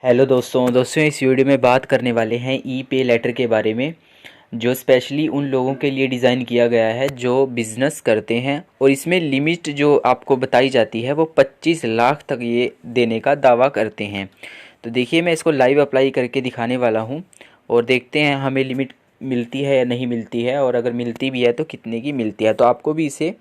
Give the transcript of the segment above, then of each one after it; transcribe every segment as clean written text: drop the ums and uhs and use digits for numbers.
Hello दोस्तों इस video में बात करने वाले हैं ई पे लेटर के बारे में जो स्पेशली उन लोगों के लिए डिज़ाइन किया गया है जो बिज़नेस करते हैं। और इसमें लिमिट जो आपको बताई जाती है वो 25 लाख तक ये देने का दावा करते हैं। तो देखिए, मैं इसको लाइव अप्लाई करके दिखाने वाला हूँ और देखते हैं हमें लिमिट मिलती है या नहीं मिलती है, और अगर मिलती भी है तो कितने की मिलती है। तो आपको भी इसे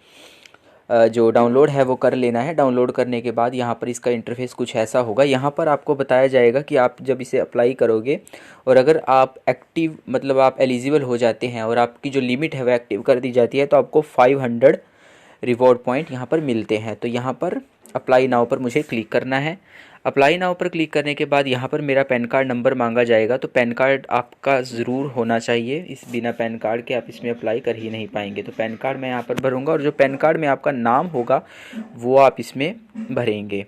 जो डाउनलोड है वो कर लेना है। डाउनलोड करने के बाद यहाँ पर इसका इंटरफेस कुछ ऐसा होगा। यहाँ पर आपको बताया जाएगा कि आप जब इसे अप्लाई करोगे और अगर आप एक्टिव मतलब आप एलिजिबल हो जाते हैं और आपकी जो लिमिट है वो एक्टिव कर दी जाती है तो आपको 500 रिवॉर्ड पॉइंट यहाँ पर मिलते हैं। तो यहाँ पर अप्लाई नाउ पर मुझे क्लिक करना है। अप्लाई नाउ पर क्लिक करने के बाद यहाँ पर मेरा पैन कार्ड नंबर मांगा जाएगा। तो पैन कार्ड आपका ज़रूर होना चाहिए, इस बिना पैन कार्ड के आप इसमें अप्लाई कर ही नहीं पाएंगे। तो पैन कार्ड मैं यहाँ पर भरूँगा और जो पैन कार्ड में आपका नाम होगा वो आप इसमें भरेंगे।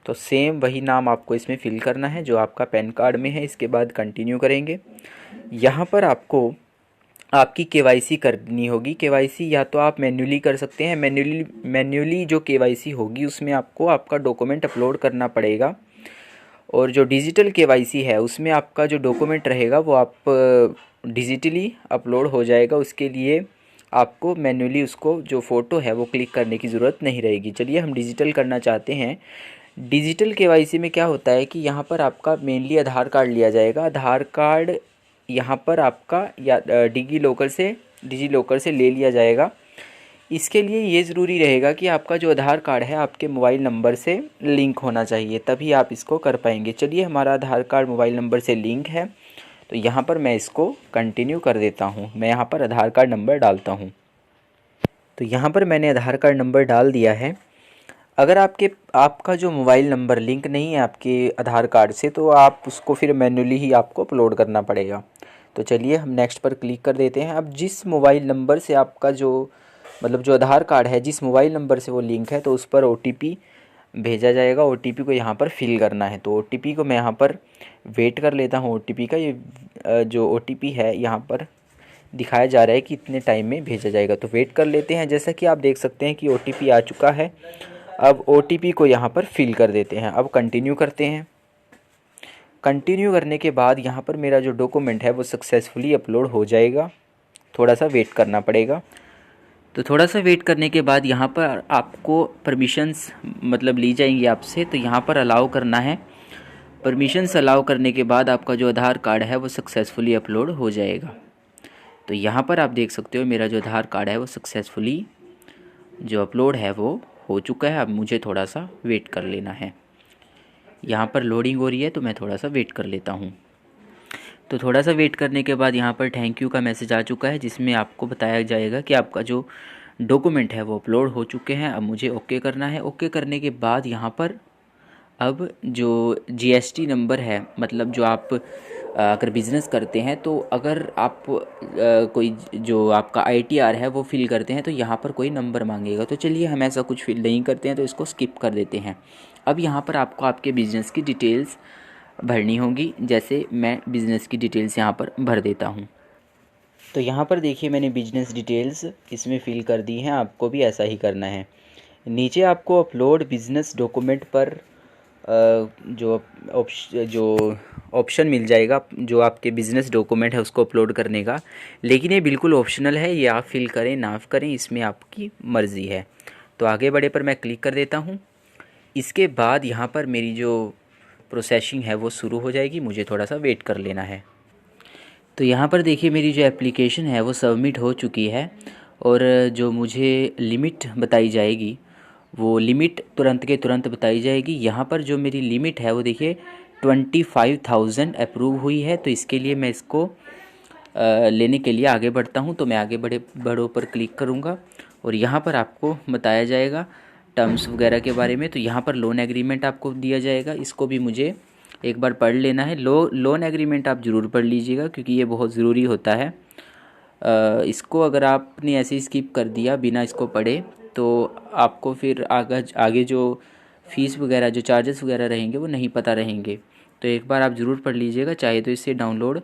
तो सेम वही नाम आपको इसमें फिल करना है जो आपका पैन कार्ड में है। इसके बाद कंटिन्यू करेंगे। यहाँ पर आपको आपकी केवाईसी करनी होगी। केवाईसी या तो आप मैन्युअली कर सकते हैं। मैन्युअली जो केवाईसी होगी उसमें आपको आपका डॉक्यूमेंट अपलोड करना पड़ेगा, और जो डिजिटल केवाईसी है उसमें आपका जो डॉक्यूमेंट रहेगा वो आप डिजिटली अपलोड हो जाएगा। उसके लिए आपको मैन्युअली उसको जो फ़ोटो है वो क्लिक करने की ज़रूरत नहीं रहेगी। चलिए, हम डिजिटल करना चाहते हैं। डिजिटल केवाईसी में क्या होता है कि यहाँ पर आपका मेनली आधार कार्ड लिया जाएगा। आधार कार्ड यहाँ पर आपका या डिजी लॉकर से ले लिया जाएगा। इसके लिए ये ज़रूरी रहेगा कि आपका जो आधार कार्ड है आपके मोबाइल नंबर से लिंक होना चाहिए, तभी आप इसको कर पाएंगे। चलिए, हमारा आधार कार्ड मोबाइल नंबर से लिंक है तो यहाँ पर मैं इसको कंटिन्यू कर देता हूँ। मैं यहाँ पर आधार कार्ड नंबर डालता हूँ। तो यहाँ पर मैंने आधार कार्ड नंबर डाल दिया है। अगर आपका जो मोबाइल नंबर लिंक नहीं है आपके आधार कार्ड से तो आप उसको फिर मैन्युअली ही आपको अपलोड करना पड़ेगा। तो चलिए, हम नेक्स्ट पर क्लिक कर देते हैं। अब जिस मोबाइल नंबर से आपका जो जो आधार कार्ड है जिस मोबाइल नंबर से वो लिंक है तो उस पर ओटीपी भेजा जाएगा। ओटीपी को यहाँ पर फिल करना है। तो ओटीपी को मैं यहाँ पर वेट कर लेता हूँ। ओटीपी का ये जो ओटीपी है यहाँ पर दिखाया जा रहा है कि इतने टाइम में भेजा जाएगा। तो वेट कर लेते हैं। जैसा कि आप देख सकते हैं कि ओटीपी आ चुका है। अब ओटीपी को यहाँ पर फिल कर देते हैं। अब कंटिन्यू करते हैं। कंटिन्यू करने के बाद यहाँ पर मेरा जो डॉक्यूमेंट है वो सक्सेसफुली अपलोड हो जाएगा। थोड़ा सा वेट करना पड़ेगा। तो थोड़ा सा वेट करने के बाद यहाँ पर आपको परमिशंस ली जाएंगी आपसे। तो यहाँ पर अलाउ करना है। परमिशंस अलाउ करने के बाद आपका जो आधार कार्ड है वो सक्सेसफुली अपलोड हो जाएगा। तो यहाँ पर आप देख सकते हो मेरा जो आधार कार्ड है वो सक्सेसफुली जो अपलोड है वो हो चुका है। अब मुझे थोड़ा सा वेट कर लेना है। यहाँ पर लोडिंग हो रही है तो मैं थोड़ा सा वेट कर लेता हूँ। तो थोड़ा सा वेट करने के बाद यहाँ पर थैंक यू का मैसेज आ चुका है जिसमें आपको बताया जाएगा कि आपका जो डॉक्यूमेंट है वो अपलोड हो चुके हैं। अब मुझे ओके करना है। ओके करने के बाद यहाँ पर अब जो जीएसटी नंबर है जो आप अगर बिज़नेस करते हैं तो अगर आप कोई जो आपका आईटीआर है वो फिल करते हैं तो यहाँ पर कोई नंबर मांगेगा। तो चलिए, हम ऐसा कुछ फिल नहीं करते हैं तो इसको स्किप कर देते हैं। अब यहाँ पर आपको आपके बिज़नेस की डिटेल्स भरनी होगी। जैसे मैं बिज़नेस की डिटेल्स यहाँ पर भर देता हूँ। तो यहाँ पर देखिए, मैंने बिजनेस डिटेल्स इसमें फ़िल कर दी हैं। आपको भी ऐसा ही करना है। नीचे आपको अपलोड बिजनेस डॉक्यूमेंट पर जो ऑप्शन मिल जाएगा जो आपके बिज़नेस डॉक्यूमेंट है उसको अपलोड करने का। लेकिन ये बिल्कुल ऑप्शनल है, ये आप फिल करें ना करें इसमें आपकी मर्ज़ी है। तो आगे बढ़े पर मैं क्लिक कर देता हूँ। इसके बाद यहाँ पर मेरी जो प्रोसेसिंग है वो शुरू हो जाएगी। मुझे थोड़ा सा वेट कर लेना है। तो यहाँ पर देखिए, मेरी जो एप्लीकेशन है वो सबमिट हो चुकी है और जो मुझे लिमिट बताई जाएगी वो लिमिट तुरंत के तुरंत बताई जाएगी। यहाँ पर जो मेरी लिमिट है वो देखिए 25,000 अप्रूव हुई है। तो इसके लिए मैं इसको लेने के लिए आगे बढ़ता हूँ। तो मैं आगे बढ़ो पर क्लिक करूँगा और यहाँ पर आपको बताया जाएगा टर्म्स वगैरह के बारे में। तो यहाँ पर लोन एग्रीमेंट आपको दिया जाएगा। इसको भी मुझे एक बार पढ़ लेना है। लोन एग्रीमेंट आप ज़रूर पढ़ लीजिएगा क्योंकि ये बहुत ज़रूरी होता है। इसको अगर आपने ऐसे ही स्किप कर दिया बिना इसको पढ़े तो आपको फिर आगे जो फ़ीस वगैरह जो चार्जेस वगैरह रहेंगे वो नहीं पता रहेंगे। तो एक बार आप ज़रूर पढ़ लीजिएगा। चाहे तो इसे डाउनलोड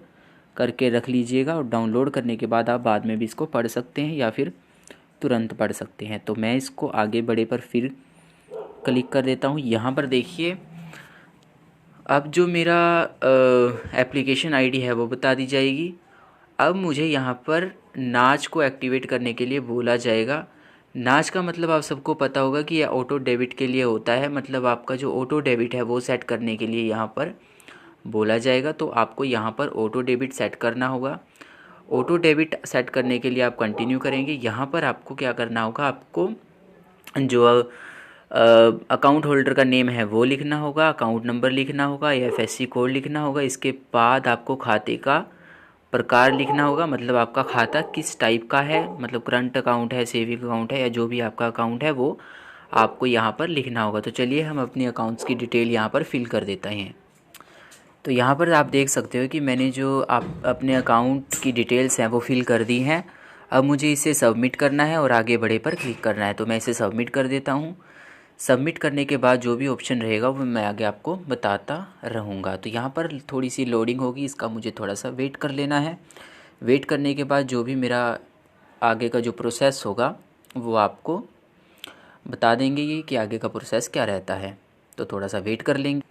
करके रख लीजिएगा और डाउनलोड करने के बाद आप बाद में भी इसको पढ़ सकते हैं या फिर तुरंत पढ़ सकते हैं। तो मैं इसको आगे बढ़े पर फिर क्लिक कर देता हूँ। यहाँ पर देखिए, अब जो मेरा एप्लीकेशन आईडी है वो बता दी जाएगी। अब मुझे यहाँ पर नाच को एक्टिवेट करने के लिए बोला जाएगा। नाच का मतलब आप सबको पता होगा कि यह ऑटो डेबिट के लिए होता है, मतलब आपका जो ऑटो डेबिट है वो सेट करने के लिए यहाँ पर बोला जाएगा। तो आपको यहाँ पर ऑटो डेबिट सेट करना होगा। ऑटो डेबिट सेट करने के लिए आप कंटिन्यू करेंगे। यहाँ पर आपको क्या करना होगा, आपको जो अकाउंट होल्डर का नेम है वो लिखना होगा, अकाउंट नंबर लिखना होगा, IFSC कोड लिखना होगा। इसके बाद आपको खाते का प्रकार लिखना होगा, मतलब आपका खाता किस टाइप का है, मतलब करंट अकाउंट है, सेविंग अकाउंट है, या जो भी आपका अकाउंट है वो आपको यहाँ पर लिखना होगा। तो चलिए हम अपनी अकाउंट्स की डिटेल यहाँ पर फिल कर देते हैं। तो यहाँ पर आप देख सकते हो कि मैंने जो आप अपने अकाउंट की डिटेल्स हैं वो फिल कर दी हैं। अब मुझे इसे सबमिट करना है और आगे बढ़े पर क्लिक करना है। तो मैं इसे सबमिट कर देता हूँ। सबमिट करने के बाद जो भी ऑप्शन रहेगा वो मैं आगे आपको बताता रहूँगा। तो यहाँ पर थोड़ी सी लोडिंग होगी, इसका मुझे थोड़ा सा वेट कर लेना है। वेट करने के बाद जो भी मेरा आगे का जो प्रोसेस होगा वो आपको बता देंगे ये कि आगे का प्रोसेस क्या रहता है। तो थोड़ा सा वेट कर लेंगे।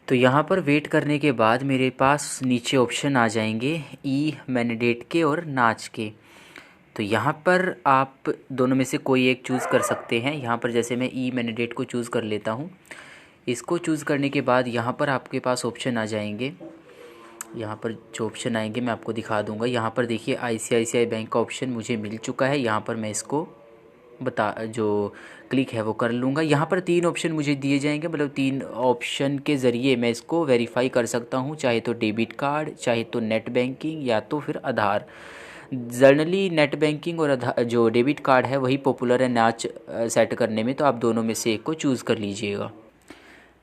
तो यहाँ पर वेट करने के बाद मेरे पास नीचे ऑप्शन आ जाएंगे ई मैंडेट के और नाच के। तो यहाँ पर आप दोनों में से कोई एक चूज़ कर सकते हैं। यहाँ पर जैसे मैं ई मैंडेट को चूज़ कर लेता हूँ। इसको चूज़ करने के बाद यहाँ पर आपके पास ऑप्शन आ जाएंगे। यहाँ पर जो ऑप्शन आएंगे मैं आपको दिखा दूँगा। यहाँ पर देखिए ICICI बैंक का ऑप्शन मुझे मिल चुका है। यहाँ पर मैं इसको जो क्लिक है वो कर लूँगा। यहाँ पर 3 ऑप्शन मुझे दिए जाएंगे, मतलब 3 ऑप्शन के ज़रिए मैं इसको वेरीफाई कर सकता हूँ, चाहे तो डेबिट कार्ड, चाहे तो नेट बैंकिंग, या तो फिर आधार। जनरली नेट बैंकिंग और जो डेबिट कार्ड है वही पॉपुलर है नाच सेट करने में। तो आप दोनों में से एक को चूज़ कर लीजिएगा।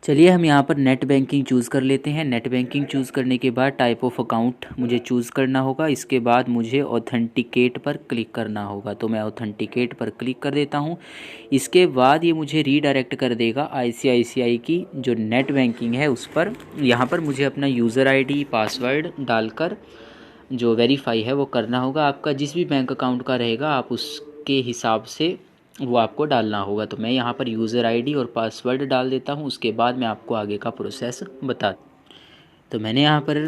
चलिए हम यहाँ पर नेट बैंकिंग चूज़ कर लेते हैं। नेट बैंकिंग चूज़ करने के बाद टाइप ऑफ अकाउंट मुझे चूज़ करना होगा। इसके बाद मुझे ऑथेंटिकेट पर क्लिक करना होगा। तो मैं ऑथेंटिकेट पर क्लिक कर देता हूँ। इसके बाद ये मुझे रीडायरेक्ट कर देगा ICICI की जो नेट बैंकिंग है उस पर। यहाँ पर मुझे अपना यूज़र ID पासवर्ड डालकर जो वेरीफाई है वो करना होगा। आपका जिस भी बैंक अकाउंट का रहेगा आप उसके हिसाब से वो आपको डालना होगा। तो मैं यहाँ पर यूज़र ID और पासवर्ड डाल देता हूँ। उसके बाद मैं आपको आगे का प्रोसेस बता। तो मैंने यहाँ पर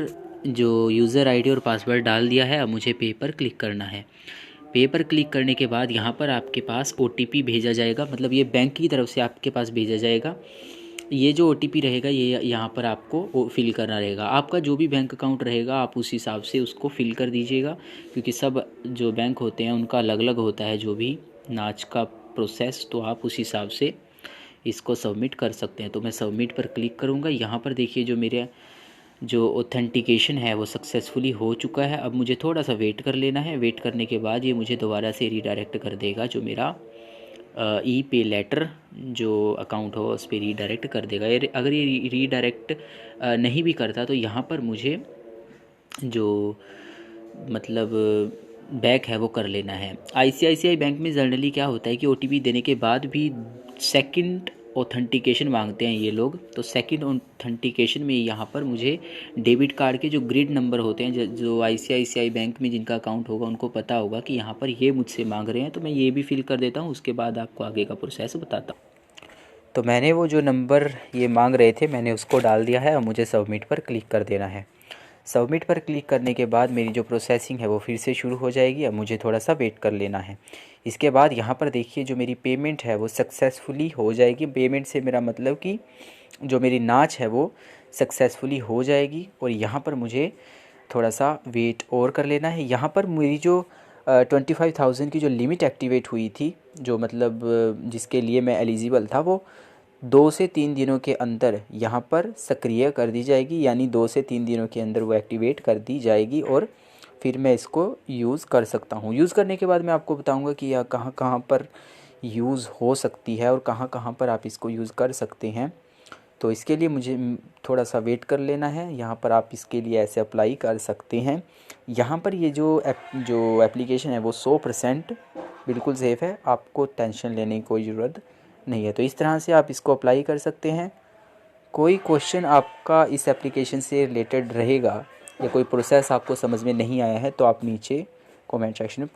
जो यूज़र ID और पासवर्ड डाल दिया है। अब मुझे पे पर क्लिक करना है। पे पर क्लिक करने के बाद यहाँ पर आपके पास OTP भेजा जाएगा, मतलब ये बैंक की तरफ से आपके पास भेजा जाएगा। ये जो OTP रहेगा ये यहाँ पर आपको फिल करना रहेगा। आपका जो भी बैंक अकाउंट रहेगा आप उस हिसाब से उसको फिल कर दीजिएगा, क्योंकि सब जो बैंक होते हैं उनका अलग अलग होता है जो भी नाच का प्रोसेस। तो आप उस हिसाब से इसको सबमिट कर सकते हैं। तो मैं सबमिट पर क्लिक करूँगा। यहाँ पर देखिए जो मेरे जो ऑथेंटिकेशन है वो सक्सेसफुली हो चुका है। अब मुझे थोड़ा सा वेट कर लेना है। वेट करने के बाद ये मुझे दोबारा से रीडायरेक्ट कर देगा, जो मेरा ई पे लेटर जो अकाउंट हो उस पर रीडायरेक्ट कर देगा। अगर ये रीडायरेक्ट नहीं भी करता तो यहाँ पर मुझे जो मतलब बैक है वो कर लेना है। ICICI बैंक में जनरली क्या होता है कि OTP देने के बाद भी सेकंड ऑथेंटिकेशन मांगते हैं ये लोग। तो सेकंड ऑथेंटिकेशन में यहाँ पर मुझे डेबिट कार्ड के जो ग्रिड नंबर होते हैं, जो ICICI बैंक में जिनका अकाउंट होगा उनको पता होगा कि यहाँ पर ये मुझसे मांग रहे हैं। तो मैं ये भी फिल कर देता हूँ। उसके बाद आपको आगे का प्रोसेस बताता हूँ। तो मैंने वो जो नंबर ये मांग रहे थे मैंने उसको डाल दिया है। अब मुझे सबमिट पर क्लिक कर देना है। सबमिट पर क्लिक करने के बाद मेरी जो प्रोसेसिंग है वो फिर से शुरू हो जाएगी। अब मुझे थोड़ा सा वेट कर लेना है। इसके बाद यहाँ पर देखिए जो मेरी पेमेंट है वो सक्सेसफुली हो जाएगी। पेमेंट से मेरा मतलब कि जो मेरी नाच है वो सक्सेसफुली हो जाएगी। और यहाँ पर मुझे थोड़ा सा वेट और कर लेना है। यहाँ पर मेरी जो 25,000 की जो लिमिट एक्टिवेट हुई थी, जो मतलब जिसके लिए मैं एलिजिबल था, वो 2 से 3 दिनों के अंदर यहाँ पर सक्रिय कर दी जाएगी। यानी 2 से 3 दिनों के अंदर वो एक्टिवेट कर दी जाएगी और फिर मैं इसको यूज़ कर सकता हूँ। यूज़ करने के बाद मैं आपको बताऊँगा कि यह कहाँ कहाँ पर यूज़ हो सकती है और कहाँ कहाँ पर आप इसको यूज़ कर सकते हैं। तो इसके लिए मुझे थोड़ा सा वेट कर लेना है। यहाँ पर आप इसके लिए ऐसे अप्लाई कर सकते हैं। यहाँ पर ये जो एप्लीकेशन है वो 100% बिल्कुल सेफ़ है, आपको टेंशन लेने की कोई ज़रूरत नहीं है। तो इस तरह से आप इसको अप्लाई कर सकते हैं। कोई क्वेश्चन आपका इस एप्लीकेशन से रिलेटेड रहेगा या कोई प्रोसेस आपको समझ में नहीं आया है तो आप नीचे कमेंट सेक्शन में